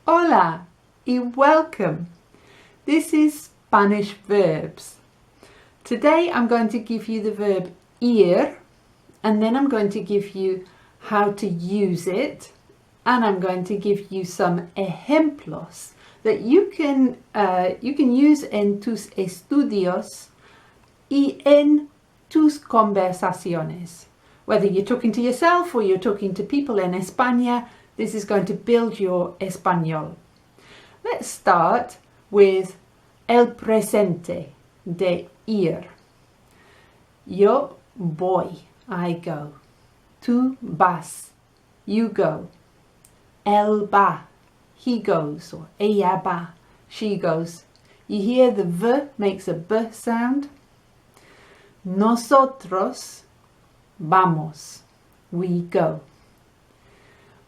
Hola y welcome. This is Spanish verbs. Today I'm going to give you the verb ir, and then I'm going to give you how to use it, and I'm going to give you some ejemplos that you can use en tus estudios y en tus conversaciones. Whether you're talking to yourself or you're talking to people in España, this is going to build your español. Let's start with el presente de ir. Yo voy, I go. Tú vas, you go. Él va, he goes, or ella va, she goes. You hear the v makes a b sound. Nosotros vamos, we go.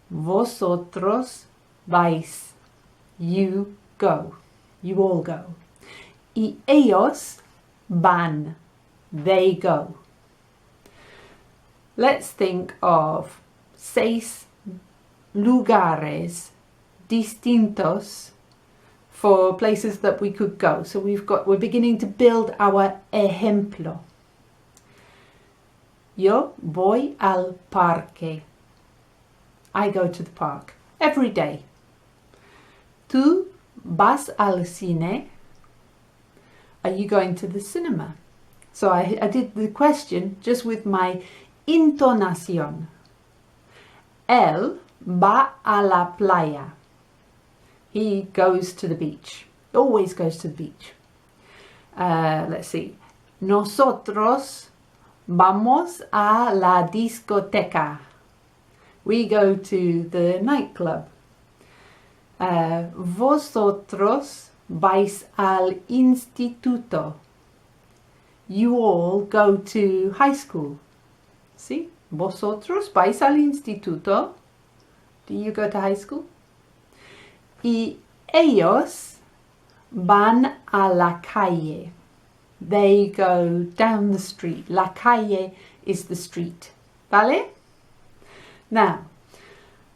Vosotros vais, you go, you all go. Y ellos van, they go. Let's think of 6 lugares distintos for places that we could go. So we're beginning to build our ejemplo. Yo voy al parque. I go to the park every day. Tú vas al cine. Are you going to the cinema? So I did the question just with my intonación. Él va a la playa. He goes to the beach. Always goes to the beach. Let's see. Nosotros vamos a la discoteca. We go to the nightclub. Vosotros vais al instituto. You all go to high school. See? Vosotros vais al instituto. Do you go to high school? Y ellos van a la calle. They go down the street. La calle is the street. ¿Vale? Now,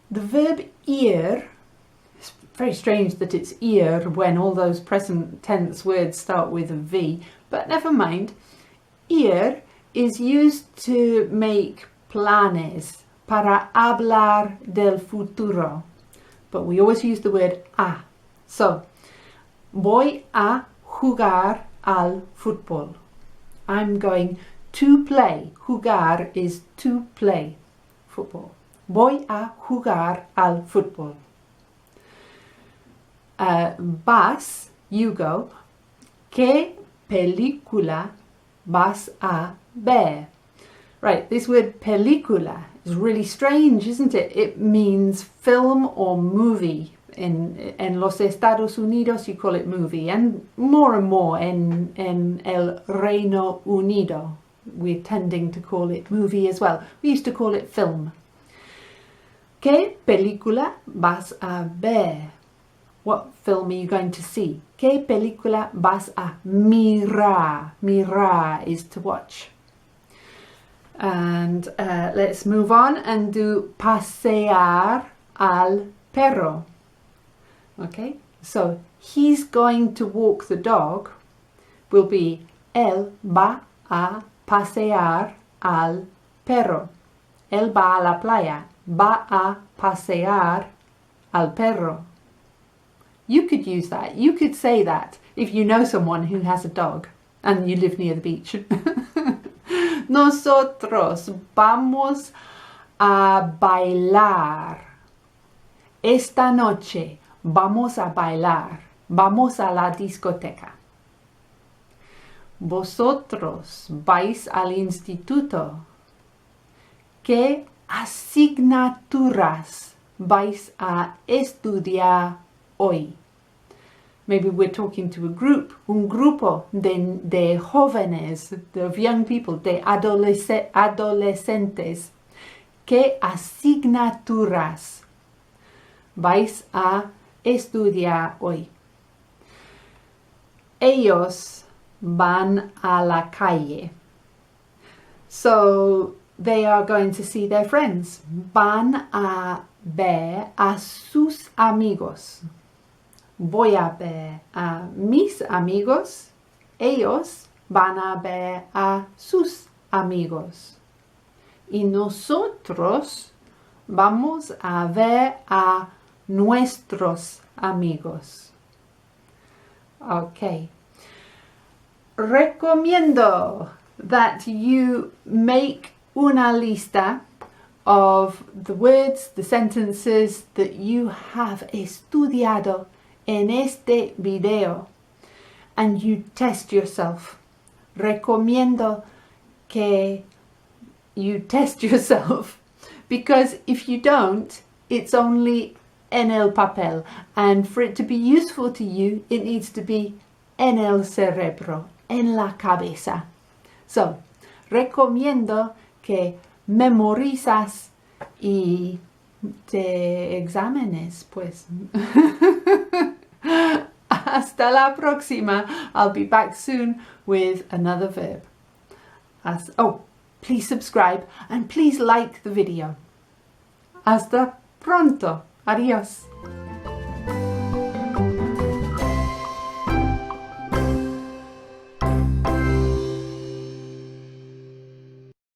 the verb ir, it's very strange that it's ir when all those present tense words start with a V, but never mind. Ir is used to make planes, para hablar del futuro, but we always use the word a. So, voy a jugar al fútbol. I'm going to play. Jugar is to play football. Voy a jugar al fútbol. Vas, you go. ¿Qué película vas a ver? Right, this word película is really strange, isn't it? It means film or movie. En los Estados Unidos you call it movie, and more en el Reino Unido we're tending to call it movie as well. We used to call it film. ¿Qué película vas a ver? What film are you going to see? ¿Qué película vas a mirar? Mirar is to watch. And let's move on and do pasear al perro. Okay, so he's going to walk the dog will be él va a pasear al perro. Él va a la playa. Va a pasear al perro. You could use that. You could say that if you know someone who has a dog and you live near the beach. Nosotros vamos a bailar. Esta noche vamos a bailar. Vamos a la discoteca. Vosotros vais al instituto. ¿Qué asignaturas vais a estudiar hoy? Maybe we're talking to a group, un grupo de jóvenes, of young people, de adolescentes. ¿Qué asignaturas vais a estudiar hoy? Ellos van a la calle. So they are going to see their friends. Van a ver a sus amigos. Voy a ver a mis amigos. Ellos van a ver a sus amigos. Y nosotros vamos a ver a nuestros amigos. Okay. Recomiendo that you make una lista of the words, the sentences that you have estudiado en este video, and you test yourself. Recomiendo que you test yourself, because if you don't, it's only en el papel, and for it to be useful to you, it needs to be en el cerebro, en la cabeza. So, recomiendo que memorizas y te exámenes, pues. Hasta la próxima. I'll be back soon with another verb. Please subscribe and please like the video. Hasta pronto. Adiós.